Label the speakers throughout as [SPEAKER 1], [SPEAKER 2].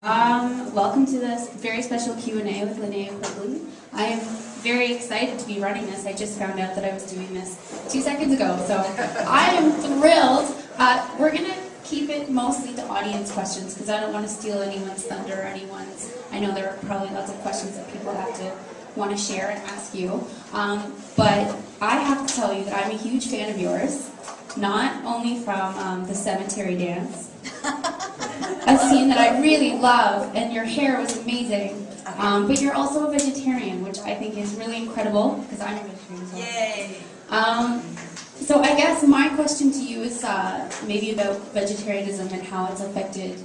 [SPEAKER 1] Welcome to this very special Q&A with Linnea Quigley. I am very excited to be running this. I just found out that I was doing this 2 seconds ago, so I am thrilled. We're going to keep it mostly to audience questions because I don't want to steal anyone's thunder or anyone's. I know there are probably lots of questions that people have to want to share and ask you, but I have to tell you that I'm a huge fan of yours, not only from the cemetery dance, a scene that I really love, and your hair was amazing. But you're also a vegetarian, which I think is really incredible, because I'm a vegetarian as well.
[SPEAKER 2] Yay!
[SPEAKER 1] So I guess my question to you is maybe about vegetarianism and how it's affected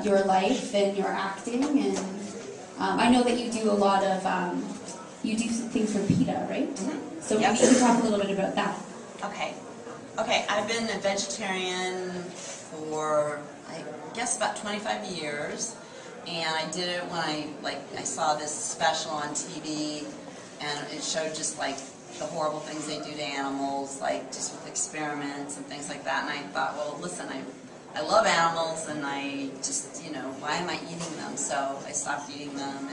[SPEAKER 1] your life and your acting. And I know that you do a lot of, you do things for PETA, right?
[SPEAKER 2] Mm-hmm.
[SPEAKER 1] So maybe you can talk a little bit about that.
[SPEAKER 2] Okay, I've been a vegetarian for, I guess, about 25 years, and I did it when I saw this special on TV, and it showed just like the horrible things they do to animals, like just with experiments and things like that, and I thought, well, listen, I love animals, and I just, why am I eating them? So I stopped eating them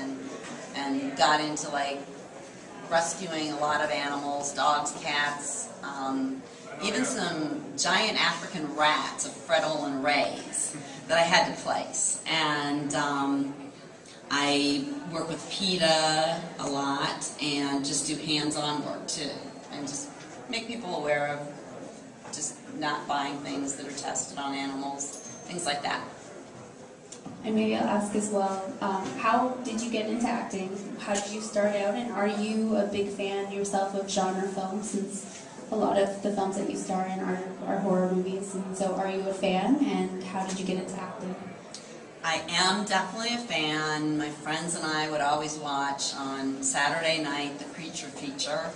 [SPEAKER 2] and got into like rescuing a lot of animals, dogs, cats, even some giant African rats of Fredol and Ray's that I had to place. And I work with PETA a lot and just do hands-on work too, and just make people aware of just not buying things that are tested on animals, things like that.
[SPEAKER 1] And maybe I'll ask as well, how did you get into acting? How did you start out, and are you a big fan yourself of genre films, since a lot of the films that you star in are horror movies, and so are you a fan, and how did you get into acting?
[SPEAKER 2] I am definitely a fan. My friends and I would always watch on Saturday night the Creature feature,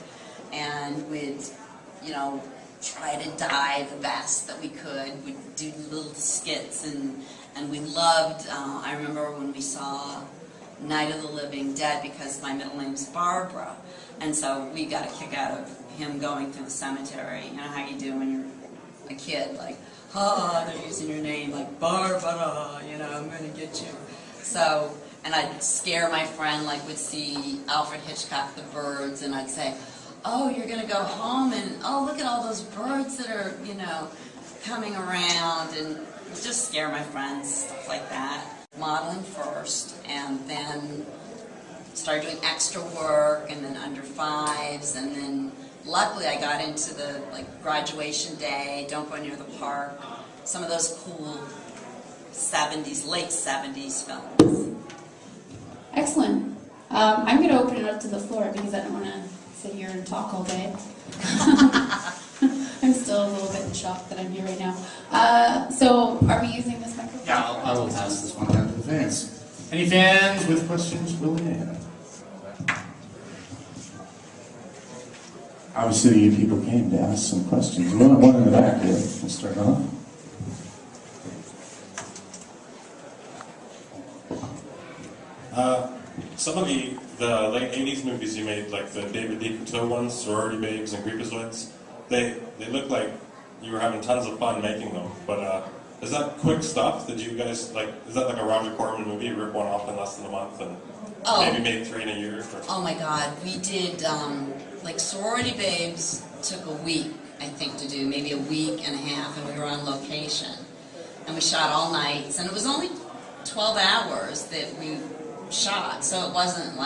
[SPEAKER 2] and we'd, try to die the best that we could. We'd do little skits, and we loved, I remember when we saw Night of the Living Dead, because my middle name's Barbara, and so we got a kick out of him going through the cemetery. You know how you do when you're a kid, like, they're using your name, like, Barbara, I'm going to get you. So, and I'd scare my friend, like, would see Alfred Hitchcock, The Birds, and I'd say, oh, you're going to go home, and, oh, look at all those birds that are, coming around, and just scare my friends, stuff like that. Modeling first, and then started doing extra work, and then under fives, and then luckily I got into the graduation day, Don't Go Near the Park, some of those cool 70s, late 70s films.
[SPEAKER 1] Excellent. I'm going to open it up to the floor because I don't want to sit here and talk all day. I'm still a little bit in shock that I'm here right now. So are we using this microphone?
[SPEAKER 3] Yeah, I will pass this one down to the fans. Any fans with questions for Lianne? Obviously, you people came to ask some questions. One in the back here. We'll start off.
[SPEAKER 4] Some of the late 80s movies you made, like the David D. Couture ones, Sorority Babes and Creepazoids, they look like you were having tons of fun making them. But is that quick stuff? Did you guys, is that like a Roger Corman movie? You rip one off in less than a month and maybe made 3 in a year? Or?
[SPEAKER 2] Oh my God, we did, Sorority Babes took a week, I think, to do, maybe a week and a half, and we were on location. And we shot all nights, and it was only 12 hours that we shot, so it wasn't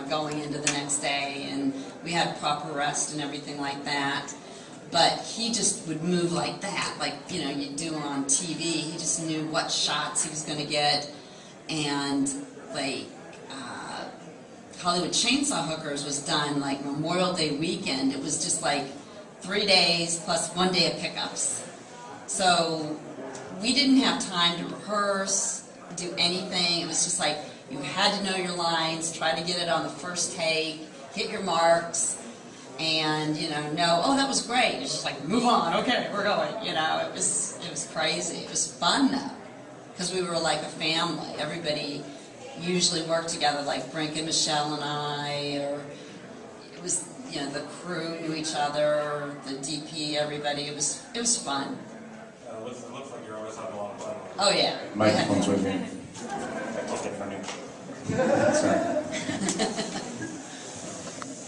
[SPEAKER 2] going into the next day, and we had proper rest and everything like that. But he just would move like that, you do on TV. He just knew what shots he was going to get, and Hollywood Chainsaw Hookers was done Memorial Day weekend. It was just 3 days plus 1 day of pickups. So we didn't have time to rehearse, do anything. It was just you had to know your lines, try to get it on the first take, hit your marks, and know, oh, that was great. It's just move on, okay, we're going. It was crazy. It was fun though, because we were like a family. Everybody usually worked together, like Brink and Michelle and I, or it was the crew knew each other, the DP, everybody. It was fun.
[SPEAKER 4] It looks like you're always having a lot of fun.
[SPEAKER 2] Oh yeah.
[SPEAKER 3] Microphone's right here. it from you. Sorry.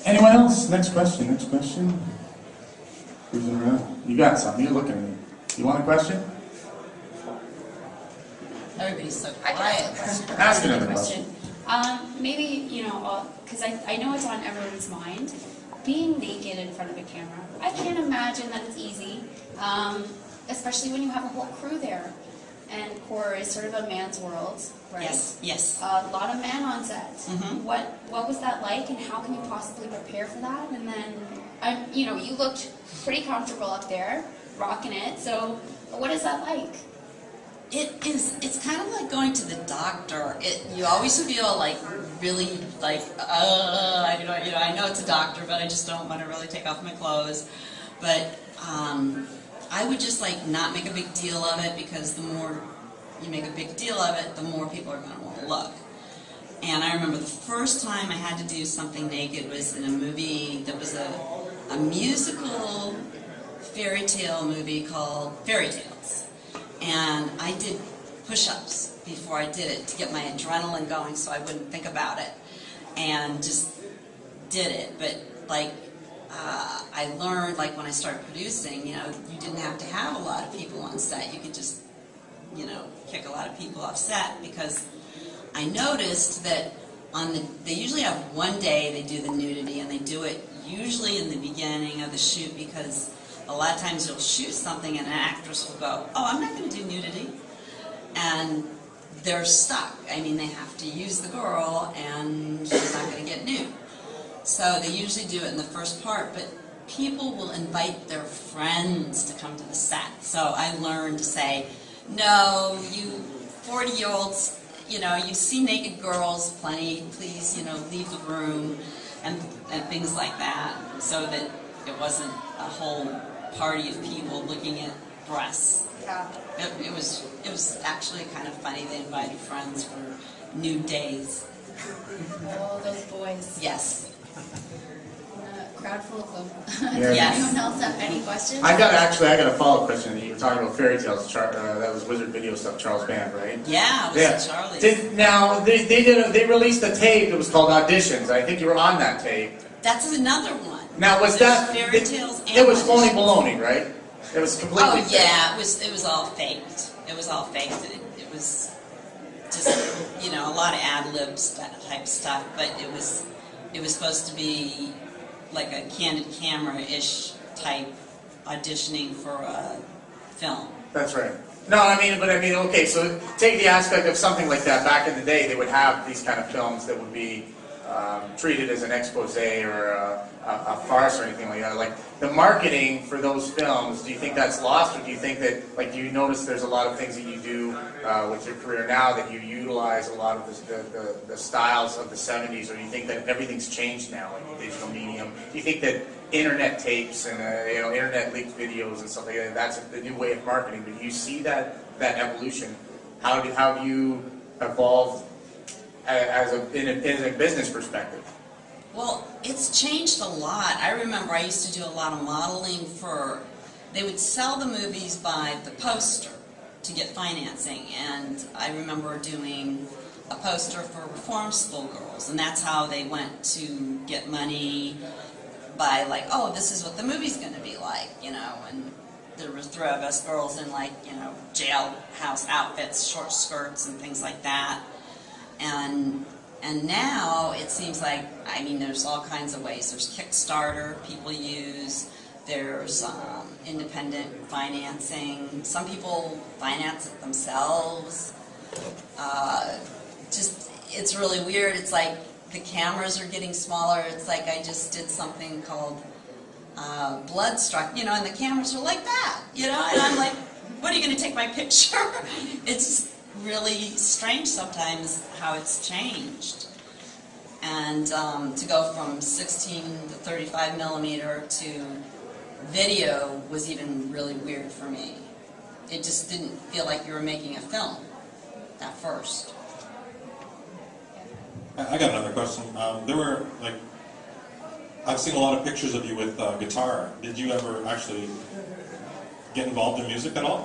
[SPEAKER 3] Anyone else? Next question. Next question. Cruising around. You got something. You're looking at me. You want a question?
[SPEAKER 2] Everybody's so
[SPEAKER 1] I can
[SPEAKER 2] quiet.
[SPEAKER 3] Ask another question.
[SPEAKER 1] Maybe, you know, because I know it's on everyone's mind, being naked in front of a camera. I can't imagine that it's easy, especially when you have a whole crew there. And horror is sort of a man's world, right?
[SPEAKER 2] Yes, yes.
[SPEAKER 1] A lot of men on set.
[SPEAKER 2] Mhm.
[SPEAKER 1] What was that like, and how can you possibly prepare for that? And then, you know, you looked pretty comfortable up there, rocking it. So, what is that like?
[SPEAKER 2] It's kind of like going to the doctor. You always feel like really like, I know it's a doctor, but I just don't want to really take off my clothes. But I would just like not make a big deal of it, because the more you make a big deal of it, the more people are going to want to look. And I remember the first time I had to do something naked was in a movie that was a musical fairy tale movie called Fairy Tales. And I did push-ups before I did it to get my adrenaline going so I wouldn't think about it. And just did it. But like, I learned, like when I started producing, you know, you didn't have to have a lot of people on set. You could just, you know, kick a lot of people off set, because I noticed that they usually have one day they do the nudity, and they do it usually in the beginning of the shoot, because a lot of times you'll shoot something and an actress will go, oh, I'm not going to do nudity. And they're stuck. I mean, they have to use the girl, and she's not going to get nude. So they usually do it in the first part, but people will invite their friends to come to the set. So I learned to say, no, you 40-year-olds, you know, you see naked girls plenty, please, you know, leave the room, and things like that, so that it wasn't a whole party of people looking at breasts.
[SPEAKER 1] Yeah.
[SPEAKER 2] It was actually kind of funny. They invited friends for nude days.
[SPEAKER 1] Oh, those boys.
[SPEAKER 2] Yes.
[SPEAKER 1] Crowd full of them.
[SPEAKER 3] Yeah.
[SPEAKER 1] Does
[SPEAKER 2] Yes.
[SPEAKER 1] anyone else have any questions?
[SPEAKER 3] I got a follow-up question. You were talking about fairy tales. That was Wizard Video stuff. Charles Band, right?
[SPEAKER 2] Yeah, it was Charlie.
[SPEAKER 3] They released a tape that was called Auditions. I think you were on that tape.
[SPEAKER 2] That's another one.
[SPEAKER 3] Now was
[SPEAKER 2] There's
[SPEAKER 3] that
[SPEAKER 2] fairy tales? And
[SPEAKER 3] It was phony
[SPEAKER 2] auditions.
[SPEAKER 3] baloney, right? It was completely.
[SPEAKER 2] Oh
[SPEAKER 3] fake.
[SPEAKER 2] yeah, it was all faked. It was all faked. It was just, you know, a lot of ad-libs, that type stuff. But it was supposed to be like a candid camera-ish type auditioning for a film.
[SPEAKER 3] That's right. No, okay, so take the aspect of something like that. Back in the day, they would have these kind of films that would be treated as an expose or a farce or anything like that. Like, the marketing for those films, do you think that's lost, or do you think that, like, do you notice there's a lot of things that you do with your career now that you utilize a lot of the styles of the 70s, or do you think that everything's changed now in the digital medium? Do you think that internet tapes and internet leaked videos and stuff like that, that's the new way of marketing? But you see that evolution. How have you evolved in a business perspective?
[SPEAKER 2] Well, it's changed a lot. I remember I used to do a lot of modeling they would sell the movies by the poster to get financing, and I remember doing a poster for reform school girls, and that's how they went to get money, by like, oh, this is what the movie's going to be like, you know, and there were three of us girls in, like, you know, jailhouse outfits, short skirts and things like that. And now it seems like, I mean, there's all kinds of ways. There's Kickstarter people use. There's independent financing. Some people finance it themselves. It's really weird. It's like the cameras are getting smaller. It's like I just did something called Bloodstruck, you know, and the cameras are like that, you know, and I'm like, what, are you going to take my picture? It's really strange sometimes how it's changed. And to go from 16 to 35 millimeter to video was even really weird for me. It just didn't feel like you were making a film at first.
[SPEAKER 4] I got another question. I've seen a lot of pictures of you with guitar. Did you ever actually get involved in music at all?